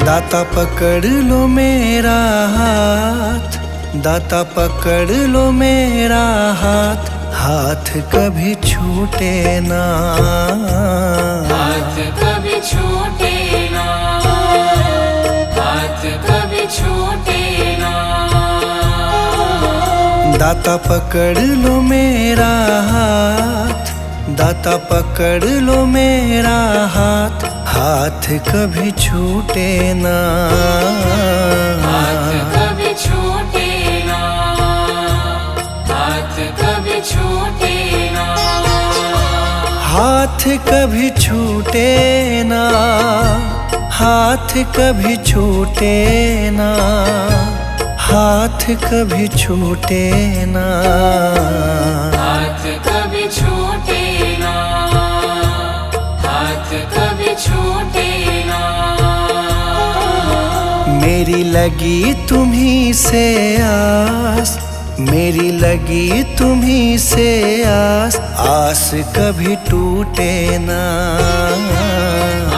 दाता पकड़ लो मेरा हाथ, दाता पकड़ लो मेरा हाथ, हाथ कभी छूटे ना, हाथ कभी छूटे ना, हाथ कभी छूटे ना। दाता पकड़ लो मेरा हाथ, दाता पकड़ लो मेरा हाथ, हाथ कभी छूटे ना, हाथ कभी छूटे ना, हाथ कभी छूटे ना। हाथ कभी छूटे ना, हाथ कभी छूटे ना, हाथ कभी छूटे ना, हाथ कभी छूटे ना, हाथ कभी छूटे ना। मेरी लगी तुम्हीं से आस, मेरी लगी तुम्हीं से आस, आस कभी टूटे ना,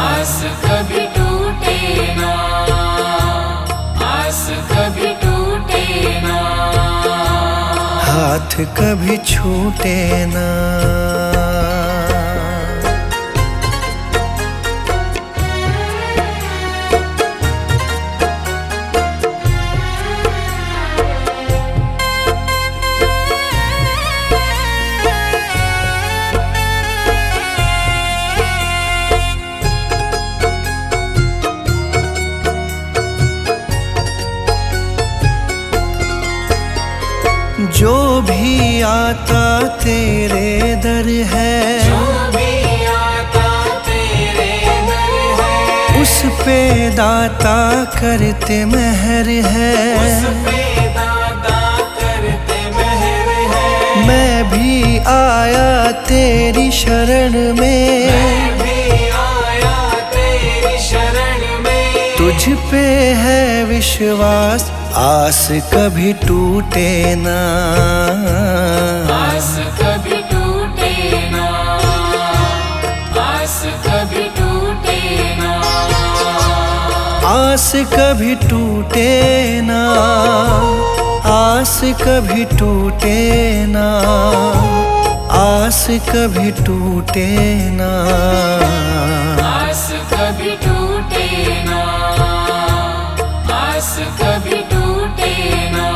आस कभी टूटे ना, आस कभी टूटे ना। हाथ कभी छूटे ना। जो भी आता तेरे दर है, जो भी आता तेरे दर है, उस पे दाता करते मेहर है, उस पे दाता करते मेहर है। मैं भी आया तेरी शरण में, मैं भी आया तेरी शरण में। तुझ पे है विश्वास, आस कभी टूटे ना, आस कभी टूटे ना, आस कभी टूटे ना। आस कभी टूटे ना, आस कभी टूटे ना, आस कभी टूटे ना, आस कभी टूटे ना, आस कभी टूटे ना।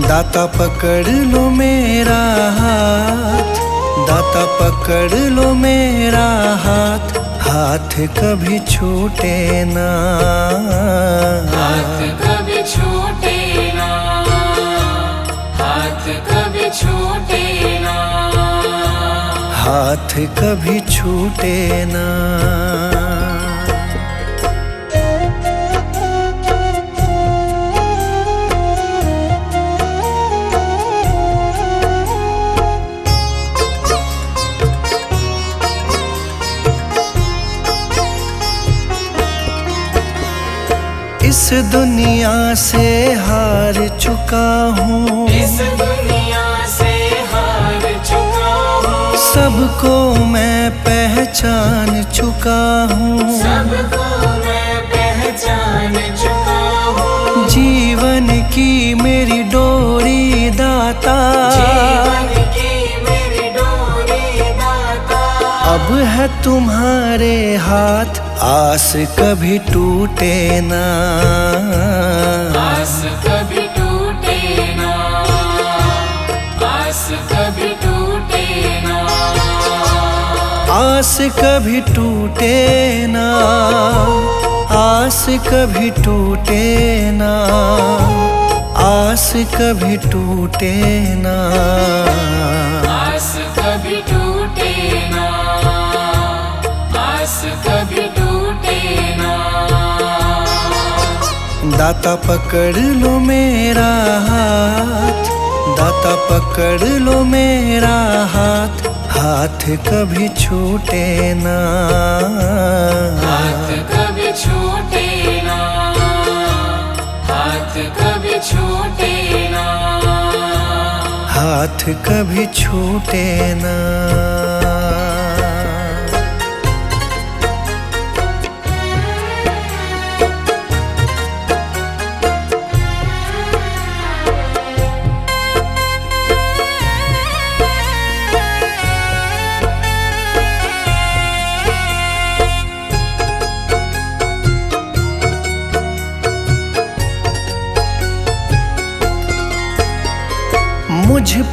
दाता पकड़ लो मेरा हाथ, दाता पकड़ लो मेरा हाथ, हाथ कभी छूटे ना, हाथ कभी छूटे ना, हाथ कभी छूटे ना। हाथ कभी छूटे ना। इस दुनिया से हार चुका हूँ, इस दुनिया से हार चुका हूँ, सबको मैं पहचान चुका हूँ, सबको मैं पहचान चुका हूँ। जीवन की मेरी डोरी दाता, जीवन की मेरी डोरी दाता, अब है तुम्हारे हाथ, आस कभी टूटे ना, आस कभी टूटे ना, आस कभी टूटे ना। आस कभी टूटे ना, आस कभी टूटे ना, आस कभी टूटे ना, आस कभी टूटे ना, आस कभी टूटे ना। दाता पकड़ लो मेरा हाथ, दाता पकड़ लो मेरा हाथ, हाथ कभी छूटे ना, हाथ कभी छूटे ना, हाथ कभी छूटे ना। हाथ कभी छूटे ना।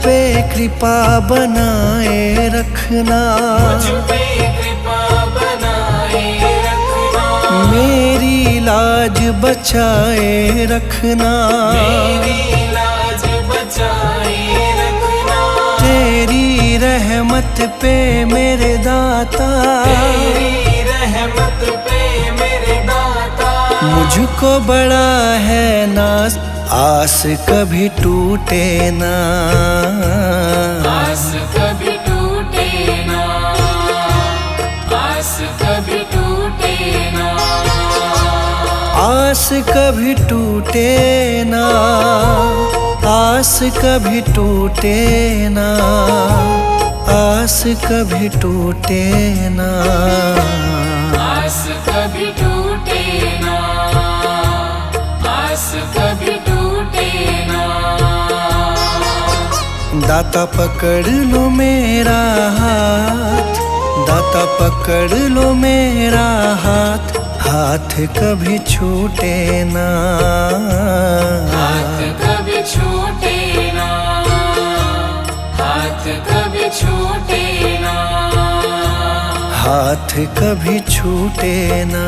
पे कृपा बनाए रखना, मुझ पे कृपा बनाए रखना, मेरी लाज बचाए रखना, मेरी लाज बचाए रखना, तेरी रहमत पे मेरे दाता, तेरी रहमत पे मेरे दाता, मुझको बड़ा है नाज, आस कभी टूटे ना, आस कभी टूटे ना, आस कभी टूटे ना, आस कभी टूटे ना, आस कभी टूटे ना, आस कभी टूटे ना, आस कभी टूटे ना, आस कभी टूटे ना। दाता पकड़ लो मेरा हाथ, दाता पकड़ लो मेरा हाथ, हाथ कभी छूटे ना, हाथ कभी छूटे ना, हाथ कभी छूटे ना, हाथ कभी छूटे ना।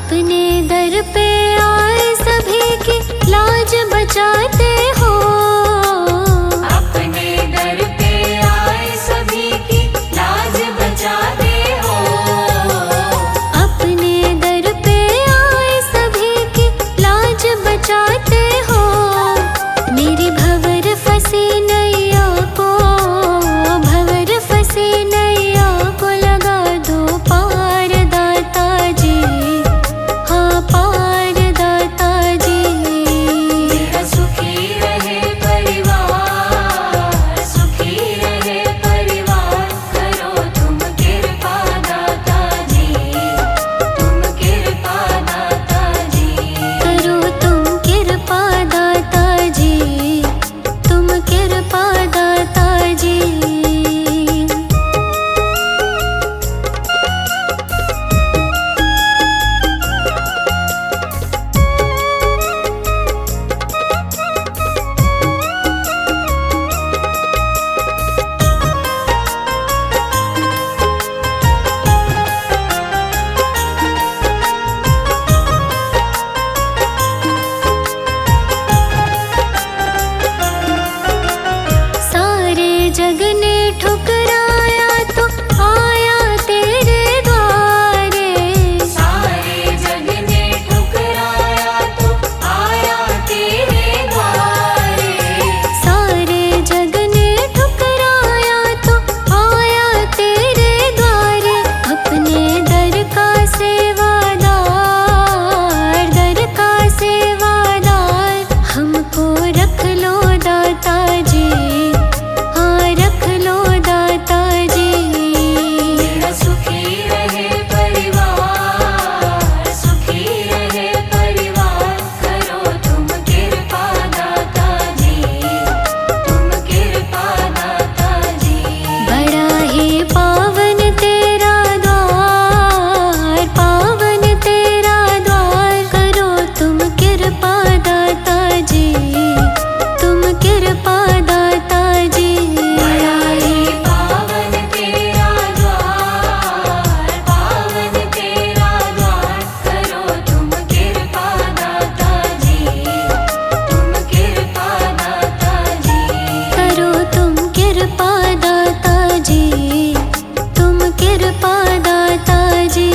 अपने दर पे आए सभी की लाज बचाते हो। अपने दर पे आए सभी की लाज बचाते हो। अपने दर पे आए सभी की लाज बचाते हो। मेरी भंवर फंसी नैया को, भंवर फंसी नैया को लगा दो पार दाता जी, हाँ पार दाता जी। मेरा सुखी रहे परिवार, सुखी रहे परिवार, करो तुम कृपा दाता जी, तुम कृपा दाता जी। करो तुम कृपा दाता जी, तुम कृपा दाता जी। सारे जग ने ठुकराया तो आया तेरे द्वारे। सारे जग ने ठुकराया तो आया तेरे द्वारे। सारे जग ने ठुकराया तो आया तेरे द्वारे। अपने दर का सेवादार, दर का सेवादार हमको रख लो दाता जी, हाँ रख लो दाता जी। मेरा सुखी रहे परिवार, सुखी रहे परिवार, करो तुम कृपा दाता जी, तुम कृपा दाता जी। बड़ा ही पावन तेरा द्वार, पावन तेरा द्वार, करो तुम कृपा दाता जी, तुम कृपा दाता जी। बड़ा ही पावन तेरा द्वार, पावन तेरा द्वार, करो तुम कृपा दाता जी, तुम कृपा दाता जी। करो तुम कृपा दाता जी, तुम कृपा दाता जी।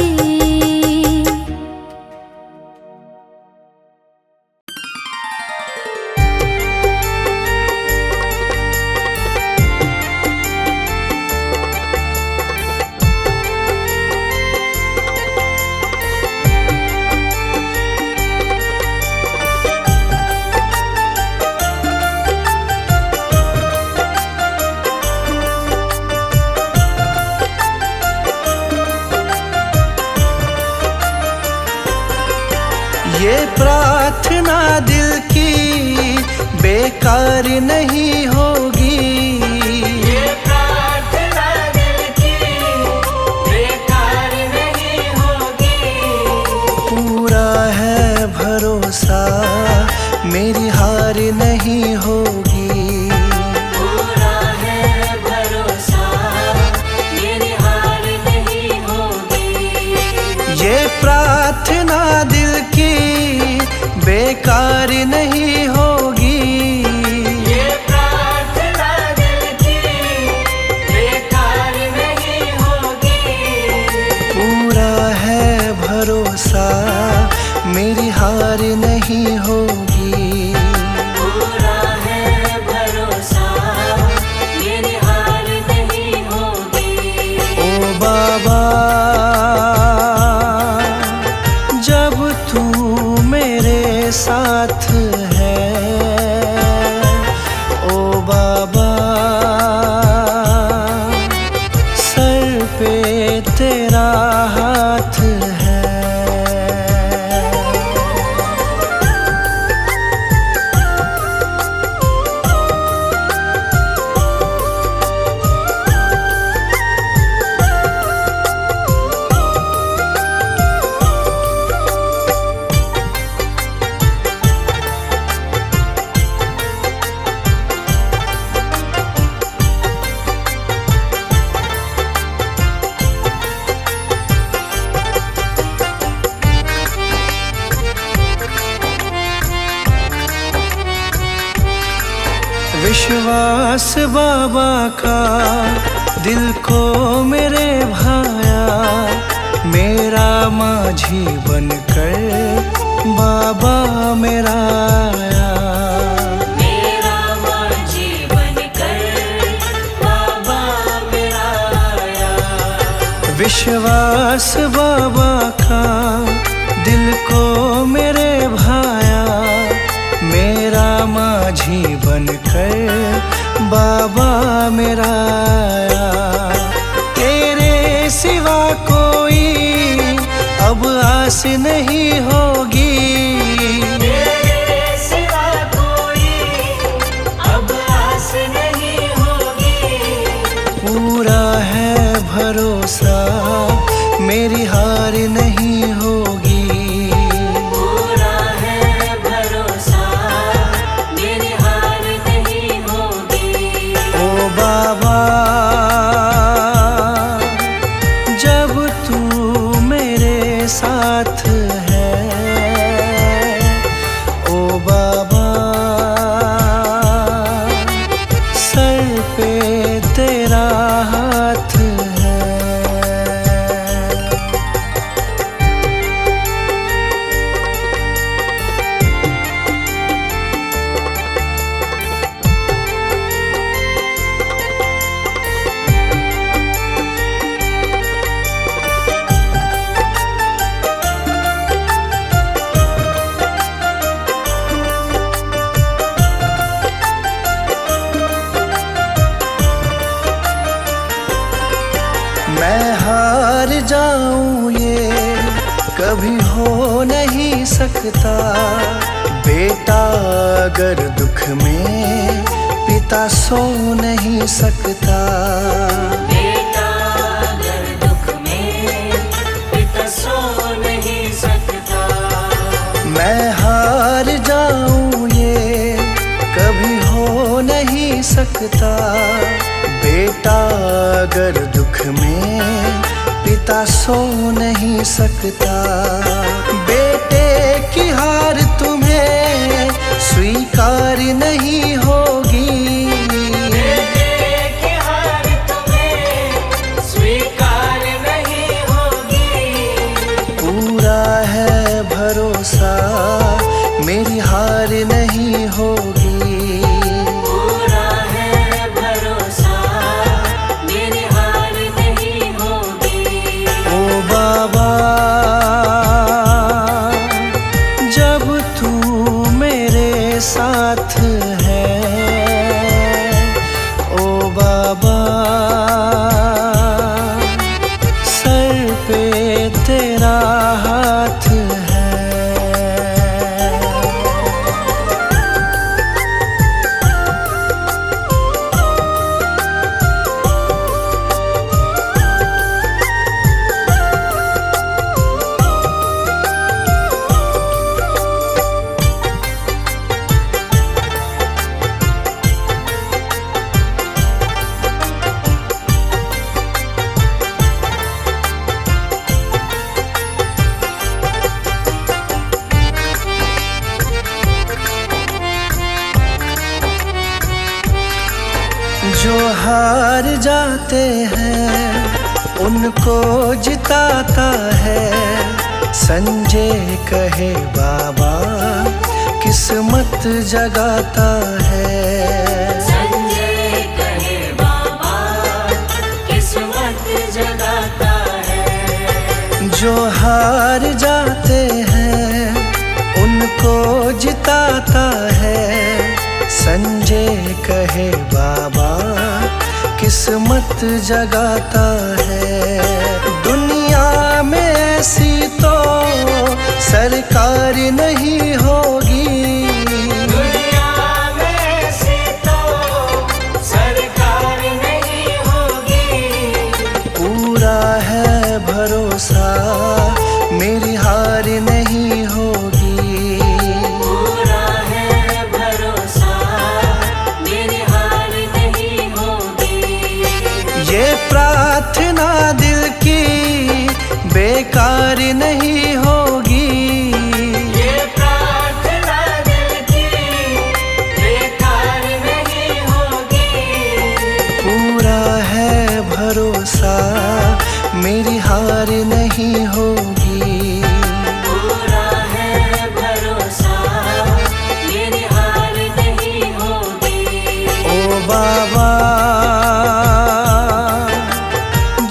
ये प्रार्थना दिल की बेकार नहीं होगी। ये प्रार्थना दिल की बेकार नहीं होगी। पूरा है भरोसा मेरी हार नहीं होगी। पूरा है भरोसा मेरी हार नहीं होगी। ये प्रार्थना दिल की बेकार नहीं होगी। ये प्रार्थना दिल की बेकार नहीं होगी। पूरा है भरोसा मेरी हार नहीं होगी। पूरा है भरोसा मेरी हार नहीं होगी। ओ बाबा जब तू मेरे साथ है, ओ बाबा सर पे तेरा हाथ है। विश्वास बाबा का दिल को मेरे भाया, मेरा माझी बनकर बाबा मेरा आया। मेरा माझी बनकर बाबा मेरा आया। विश्वास बाबा का दिल को मेरे भाया, मेरा माझी बनकर बाबा मेरा आया। तेरे सिवा कोई अब आस नहीं होगी, तेरे सिवा कोई अब आस नहीं होगी। पूरा है भरोसा मेरी हार नहीं होगी। पूरा है भरोसा मेरी हार नहीं होगी। ओ बाबा जब तू मेरे साथ है, ओ बाबा सर पे तेरा हाथ है। मैं हार जाऊं ये कभी हो नहीं सकता, बेटा अगर दुख में पिता सो नहीं सकता। बेटा अगर दुख में पिता सो नहीं सकता। मैं हार जाऊं ये कभी हो नहीं सकता, बेटा अगर दुख में पिता सो नहीं सकता। बेटे की हार तुम्हें स्वीकार नहीं होगी, बेटे की हार तुम्हें स्वीकार नहीं होगी। पूरा है भरोसा मेरी हार नहीं होगी। पूरा है भरोसा मेरी हार नहीं होगी। ओ बाबा जब तू मेरे साथ है, ओ बाबा सर पे तेरा हाथ है। जो हार जाते हैं उनको जिताता है, संजय कहे बाबा किस्मत जगाता है। संजय कहे बाबा किस्मत जगाता है। जो हार जाते हैं उनको जिताता है, संजय कहे बाबा किस्मत जगाता है। दुनिया में ऐसी तो सरकार नहीं होगी, दुनिया में ऐसी तो सरकार नहीं होगी। पूरा है भरोसा मेरी हार नहीं होगी। पूरा है भरोसा मेरी हार नहीं होगी। ये प्रार्थना दिल मेरी हार नहीं होगी। पूरा है भरोसा, मेरी हार नहीं होगी। ओ बाबा,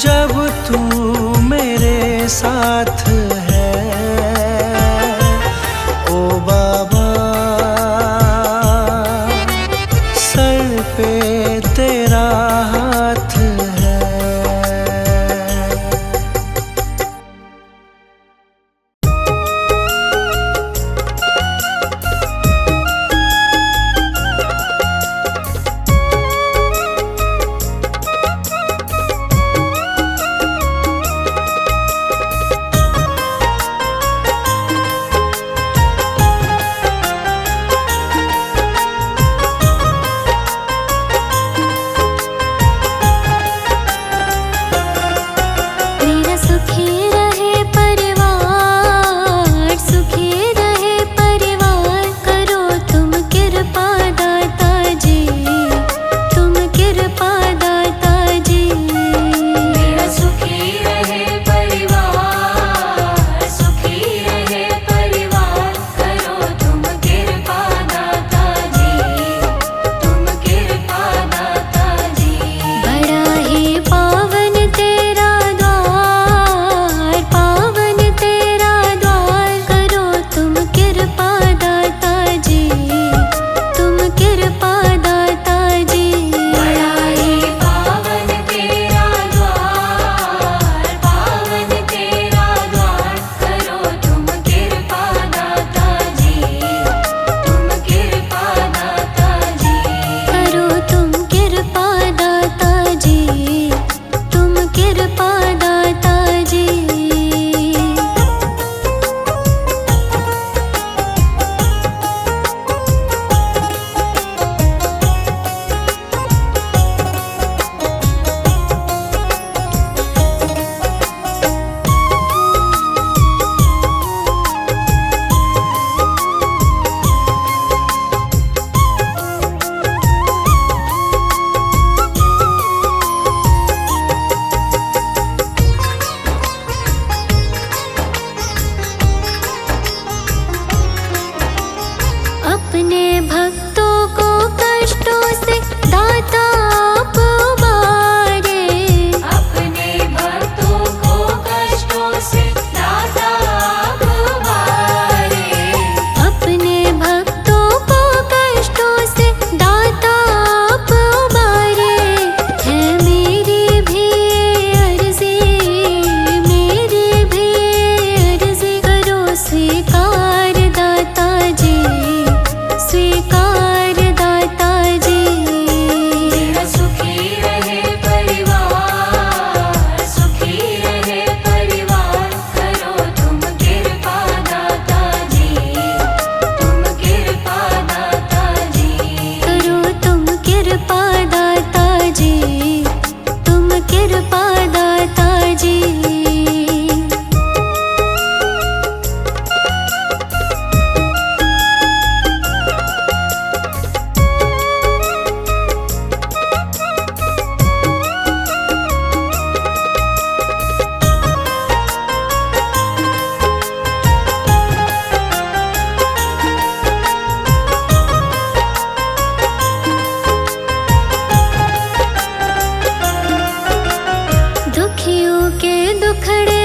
जब तू मेरे साथ है, ओ बाबा, सर पे तेरा हाथ है। मेरा सुखी रहे परिवार, सुखी रहे परिवार, करो तुम कृपा दाता जी, तुम कृपा दाता जी। मेरा सुखी रहे परिवार, सुखी रहे परिवार, करो तुम कृपा दाता जी, तुम कृपा दाता जी। बड़ा ही पावन तेरा द्वार, पावन तेरा द्वार, करो तुम कृपा दाता जी, तुम कृपा दाता जी। बड़ा ही पावन तेरा द्वार, पावन तेरा द्वार, करो तुम कृपा दाता जी, तुम कृपा दाता जी। करो तुम कृपा दाता जी, तुम कृपा दाता जी। अपने भक्तों को कष्टों से दाता आप उबारे, अपने भक्तों को कष्टों से दाता आप उबारे। अपने भक्तों को कष्टों से दाता आप उबारे। है मेरी भी अर्जी, मेरी भी अर्जी, करो स्वीकार दाता जी, स्वीकार दाता जी। मेरा सुखी रहे परिवार, सुखी रहे परिवार, करो तुम कृपा दाता जी, तुम कृपा दाता जी। करो तुम कृपा दाता जी, तुम कृपा दाता जी। दुखियों के दुखड़े